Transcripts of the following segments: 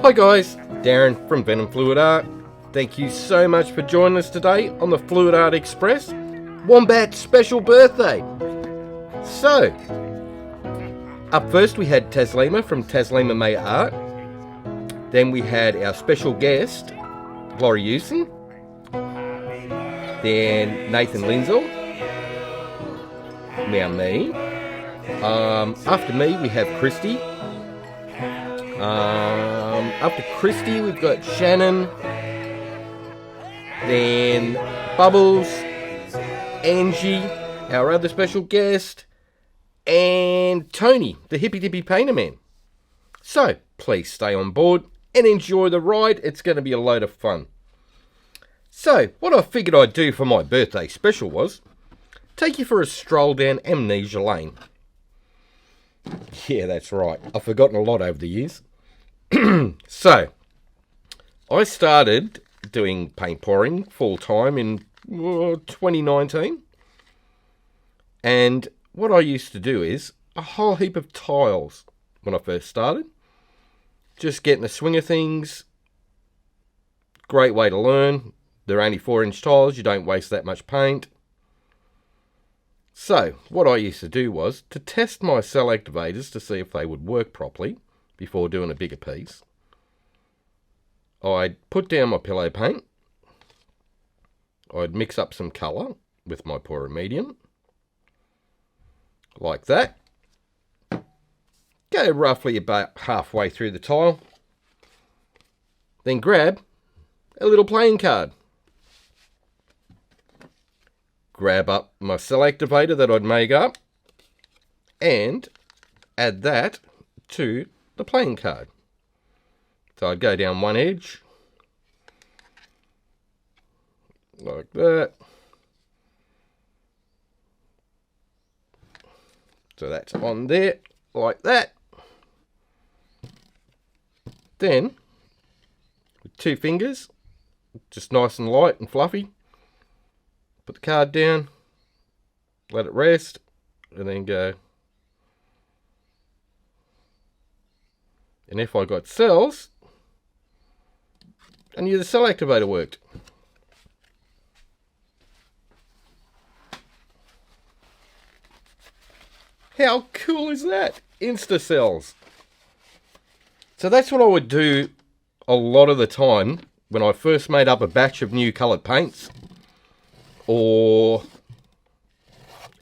Hi guys, Darren from Venom Fluid Art. Thank you so much for joining us today on the Fluid Art Express Wombat special birthday. So, up first we had Taslima from Taslima Maya Art. Then we had our special guest, Laurie Hewson. Then Nathan Lissell. Now me. After me we have Kristey. After Kristey we've got Shannon. Then Bubbles, Angie, our other special guest, and Tony, the hippy dippy painter man. So, please stay on board and enjoy the ride. It's going to be a load of fun. So, what I figured I'd do for my birthday special was take you for a stroll down Amnesia Lane. Yeah, that's right. I've forgotten a lot over the years. So, I started doing paint pouring full time in 2019. And what I used to do is a whole heap of tiles when I first started. Just getting the swing of things. Great way to learn. They're only 4-inch tiles. You don't waste that much paint. So, what I used to do was to test my cell activators to see if they would work properly before doing a bigger piece. I'd put down my pillow paint. I'd mix up some colour with my pourer medium. Like that. Go roughly about halfway through the tile. Then grab a little playing card. Grab up my cell activator that I'd make up. And add that to the playing card. So I'd go down one edge, like that. So that's on there, like that. Then, with 2 fingers, just nice and light and fluffy, put the card down, let it rest, and then go. And if I got cells, I knew the cell activator worked. How cool is that? Insta cells. So that's what I would do a lot of the time when I first made up a batch of new coloured paints or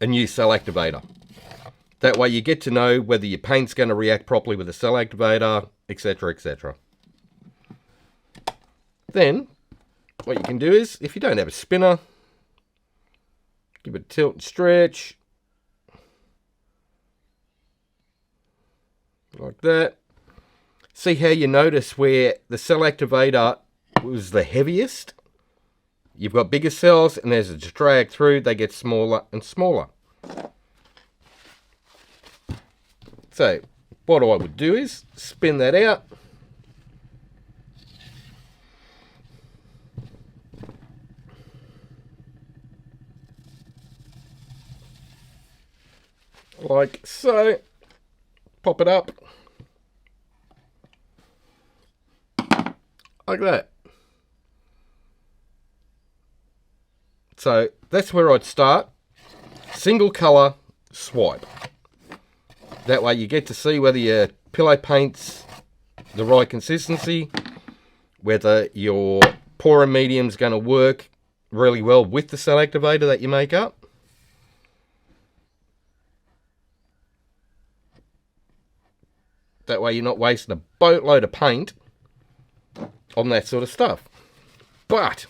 a new cell activator. That way you get to know whether your paint's going to react properly with the cell activator, etc, etc. Then, what you can do is, if you don't have a spinner, give it a tilt and stretch. Like that. See how you notice where the cell activator was the heaviest? You've got bigger cells, and as it's dragged through, they get smaller and smaller. So, what I would do is spin that out. Like so. Pop it up. Like that. So that's where I'd start. Single colour swipe. That way you get to see whether your pillow paint's the right consistency, whether your pourer medium's going to work really well with the cell activator that you make up. That way you're not wasting a boatload of paint on that sort of stuff. But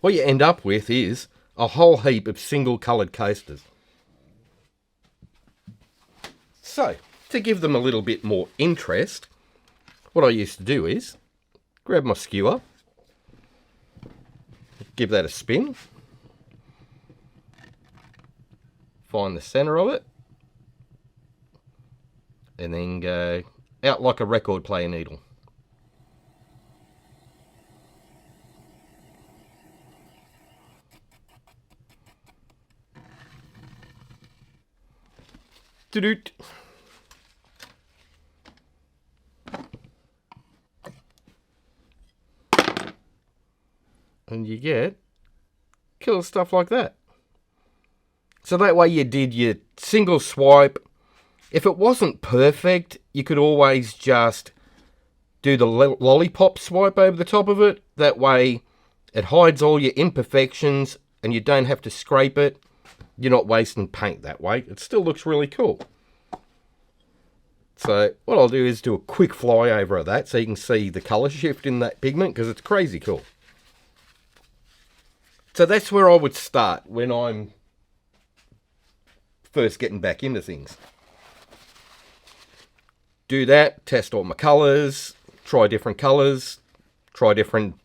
what you end up with is a whole heap of single coloured coasters. So, to give them a little bit more interest, what I used to do is grab my skewer, give that a spin, find the centre of it, and then go out like a record player needle. Doot. and you get cool stuff like that. So that way you did your single swipe. If it wasn't perfect, you could always just do the lollipop swipe over the top of it. That way it hides all your imperfections and you don't have to scrape it. You're not wasting paint that way. It still looks really cool. So what I'll do is do a quick flyover of that so you can see the colour shift in that pigment, because it's crazy cool. So that's where I would start when I'm first getting back into things. Do that, test all my colours, try different colours, try different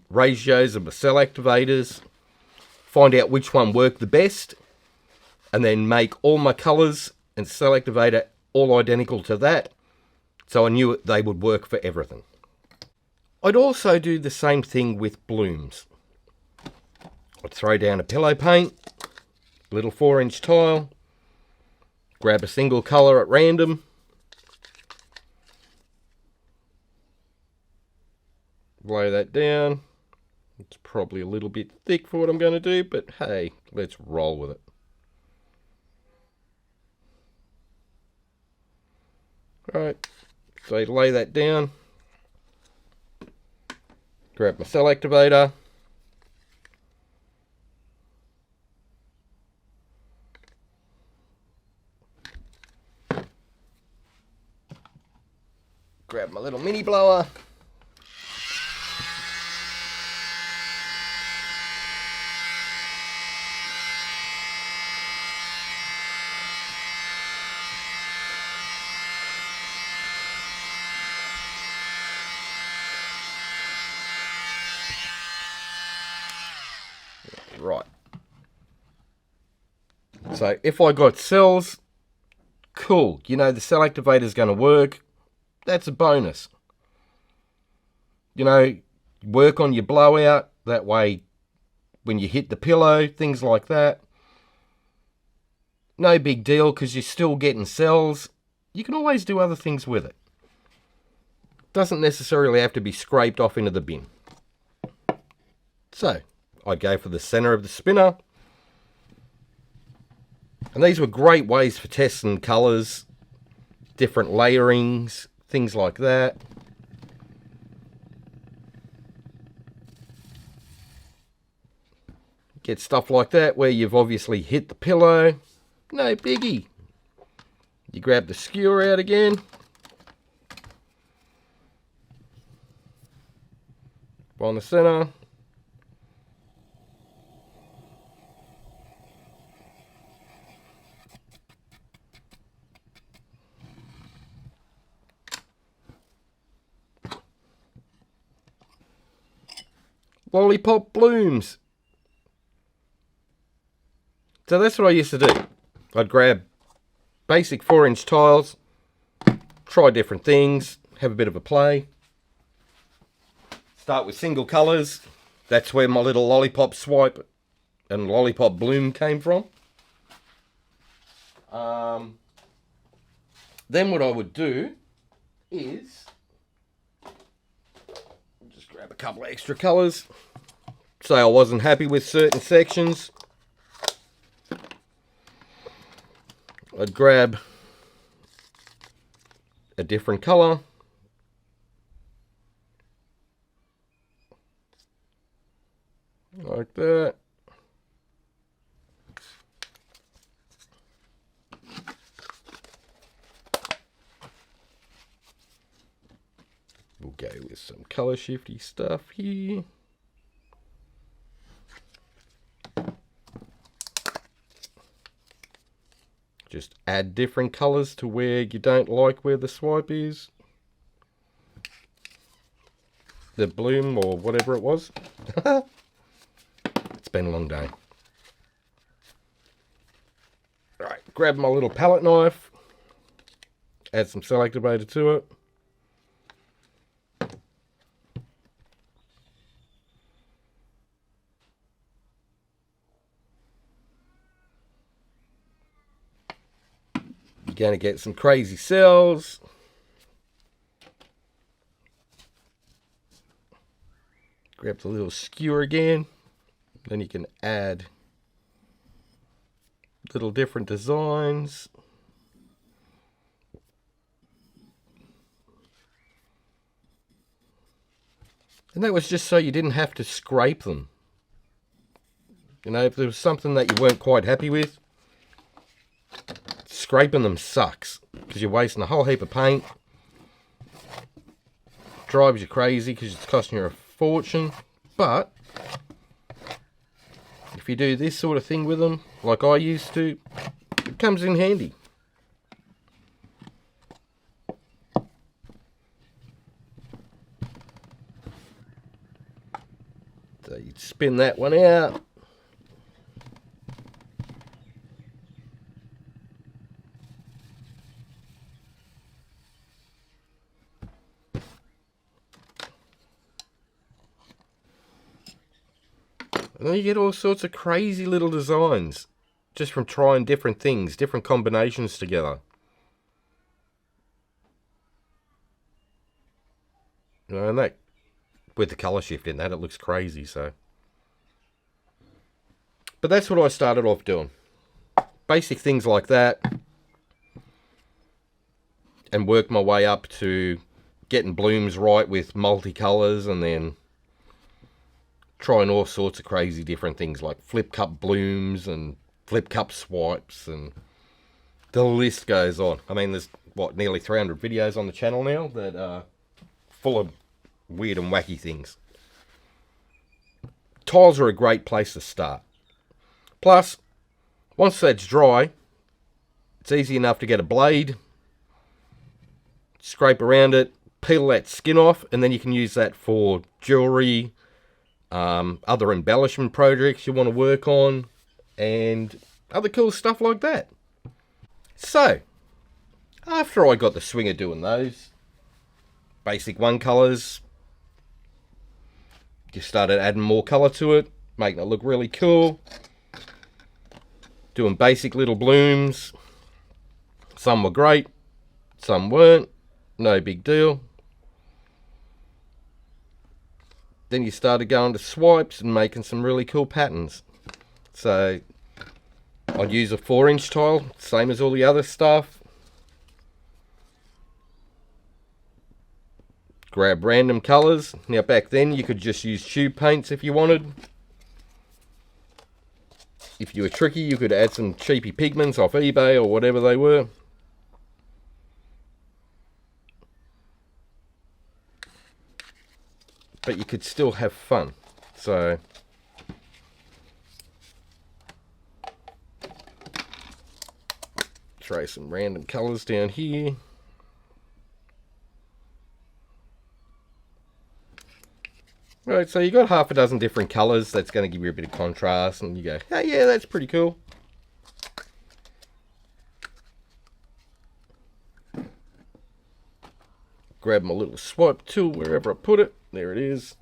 ratios of my cell activators, find out which one worked the best, and then make all my colours and cell activator all identical to that, so I knew they would work for everything. I'd also do the same thing with blooms. I'd throw down a pillow paint, little 4-inch tile, grab a single colour at random, lay that down. It's probably a little bit thick for what I'm going to do, but hey, let's roll with it. Right, so lay that down, grab my cell activator, grab my little mini blower, right. So if I got cells, cool. You know the cell activator is going to work. That's a bonus. You know, work on your blowout. That way, when you hit the pillow, things like that. No big deal, because you're still getting cells. You can always do other things with it. Doesn't necessarily have to be scraped off into the bin. So, I'd go for the center of the spinner. And these were great ways for testing colours, different layerings, things like that. Get stuff like that where you've obviously hit the pillow. No biggie. You grab the skewer out again. On the center. Lollipop blooms. So that's what I used to do. I'd grab basic 4-inch tiles, try different things, have a bit of a play. Start with single colours. That's where my little lollipop swipe and lollipop bloom came from. Then what I would do is just grab a couple of extra colours. Say I wasn't happy with certain sections. I'd grab a different colour. Like that. We'll go with some colour shifty stuff here. Just add different colours to where you don't like where the swipe is. The bloom or whatever it was. It's been a long day. Right, grab my little palette knife. Add some cell activator to it. You're going to get some crazy cells. Grab the little skewer again. Then you can add little different designs. And that was just so you didn't have to scrape them. You know, if there was something that you weren't quite happy with, scraping them sucks, because you're wasting a whole heap of paint. Drives you crazy because it's costing you a fortune. But if you do this sort of thing with them, like I used to, it comes in handy. So you spin that one out. And then you get all sorts of crazy little designs just from trying different things, different combinations together. You know, and that, with the colour shift in that, it looks crazy, so. But that's what I started off doing. Basic things like that. And worked my way up to getting blooms right with multicolours, and then trying all sorts of crazy different things like flip cup blooms and flip cup swipes, and the list goes on. I mean, there's, what, nearly 300 videos on the channel now that are full of weird and wacky things. Tiles are a great place to start. Plus, once that's dry, it's easy enough to get a blade, scrape around it, peel that skin off, and then you can use that for jewellery, other embellishment projects you want to work on, and other cool stuff like that. So, after I got the swing of doing those basic one colours, just started adding more colour to it, making it look really cool. Doing basic little blooms. Some were great, some weren't, no big deal. Then you started going to swipes and making some really cool patterns. So I'd use a 4-inch tile, same as all the other stuff. Grab random colours. Now back then you could just use tube paints if you wanted. If you were tricky, you could add some cheapy pigments off eBay or whatever they were. But you could still have fun. So try some random colours down here. Right, so you got half a dozen different colours. That's going to give you a bit of contrast, and you go, oh yeah, that's pretty cool. Grab my little swipe tool wherever I put it. There it is.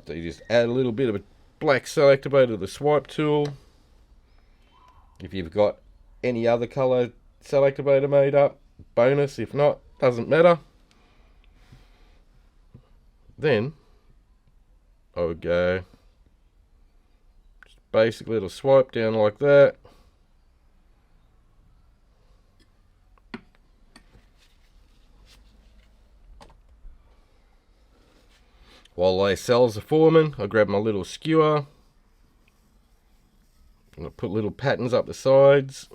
So you just add a little bit of a black selector to the swipe tool. If you've got any other colour selector made up, bonus. If not, doesn't matter. Then I would go just basic little swipe down like that. While those cells are forming, I grab my little skewer and I put little patterns up the sides.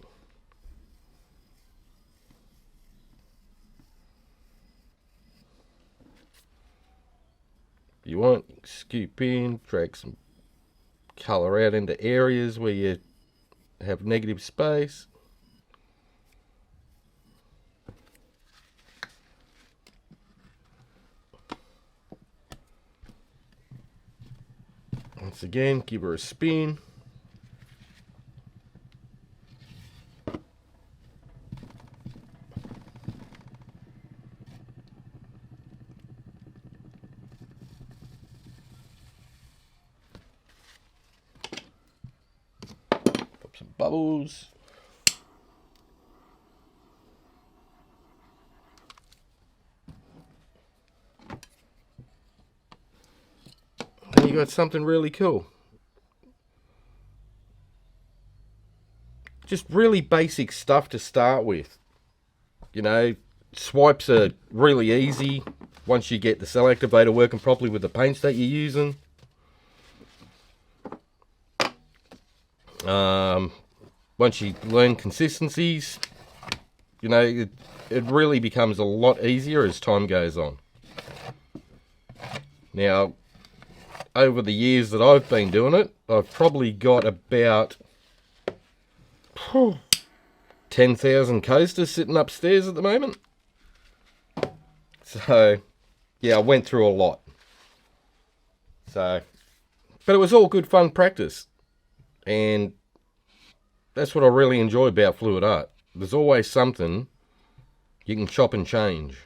If you want, you can scoop in, drag some colour out into areas where you have negative space. Once again, give her a spin. Pop some bubbles. you got something really cool. Just really basic stuff to start with. You know, swipes are really easy once you get the cell activator working properly with the paints that you're using. Once you learn consistencies, you know, it really becomes a lot easier as time goes on. Now, over the years that I've been doing it, I've probably got about 10,000 coasters sitting upstairs at the moment. So, yeah, I went through a lot. So, but it was all good fun practice. And that's what I really enjoy about fluid art. There's always something you can chop and change.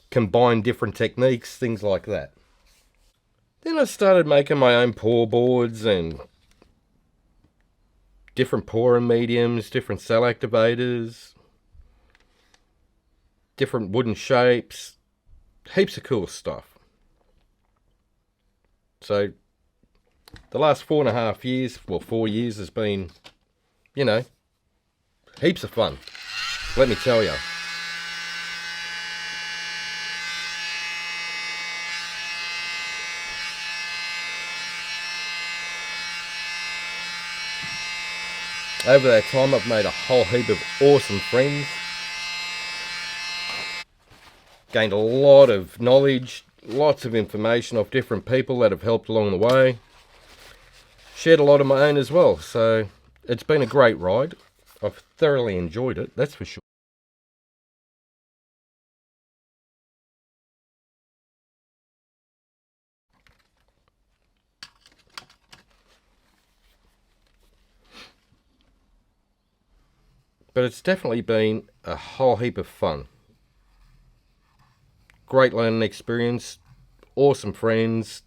Combine different techniques, things like that. Then I started making my own pour boards and different pouring mediums, different cell activators, different wooden shapes, heaps of cool stuff. So the last 4.5 years, well, 4 years has been, you know, heaps of fun, let me tell you. Over that time, I've made a whole heap of awesome friends. Gained a lot of knowledge, lots of information off different people that have helped along the way. Shared a lot of my own as well, so it's been a great ride. I've thoroughly enjoyed it, that's for sure. But it's definitely been a whole heap of fun. Great learning experience, awesome friends.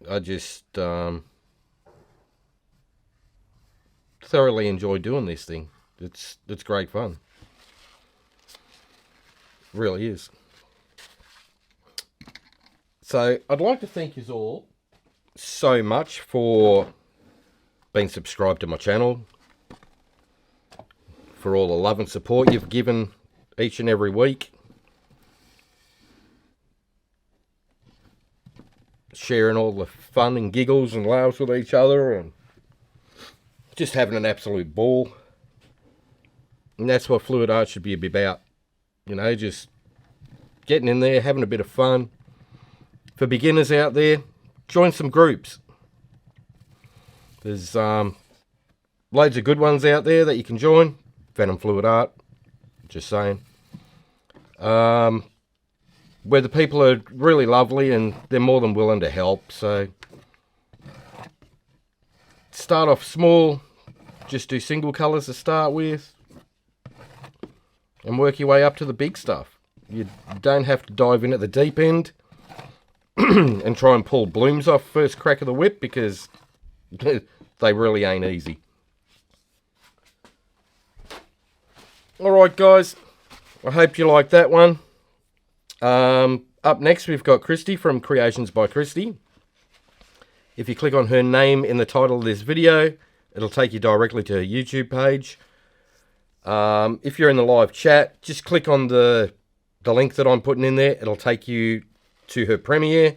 I just thoroughly enjoy doing this thing. It's great fun. It really is. So I'd like to thank you all so much for being subscribed to my channel, for all the love and support you've given each and every week, sharing all the fun and giggles and laughs with each other, and just having an absolute ball. And that's what fluid art should be about, you know, just getting in there, having a bit of fun. For beginners out there, join some groups. There's loads of good ones out there that you can join. Venom Fluid Art, just saying. Where the people are really lovely and they're more than willing to help. So start off small, just do single colours to start with, and work your way up to the big stuff. You don't have to dive in at the deep end and try and pull blooms off first crack of the whip, because they really ain't easy. Alright guys, I hope you liked that one. Up next we've got Kristey from Creations by Kristey. If you click on her name in the title of this video, it'll take you directly to her YouTube page. If you're in the live chat, just click on the link that I'm putting in there. It'll take you to her premiere.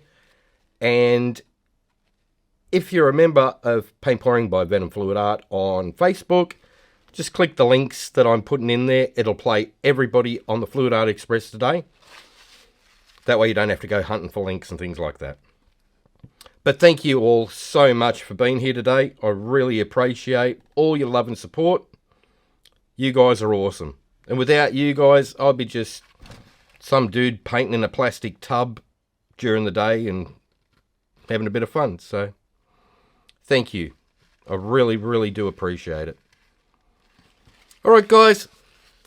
And if you're a member of Paint Pouring by Venom Fluid Art on Facebook, just click the links that I'm putting in there. It'll play everybody on the Fluid Art Express today. That way you don't have to go hunting for links and things like that. But thank you all so much for being here today. I really appreciate all your love and support. You guys are awesome. And without you guys, I'd be just some dude painting in a plastic tub during the day and having a bit of fun. So thank you. I really, really do appreciate it. Alright guys,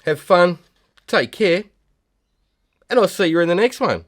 have fun, take care, and I'll see you in the next one.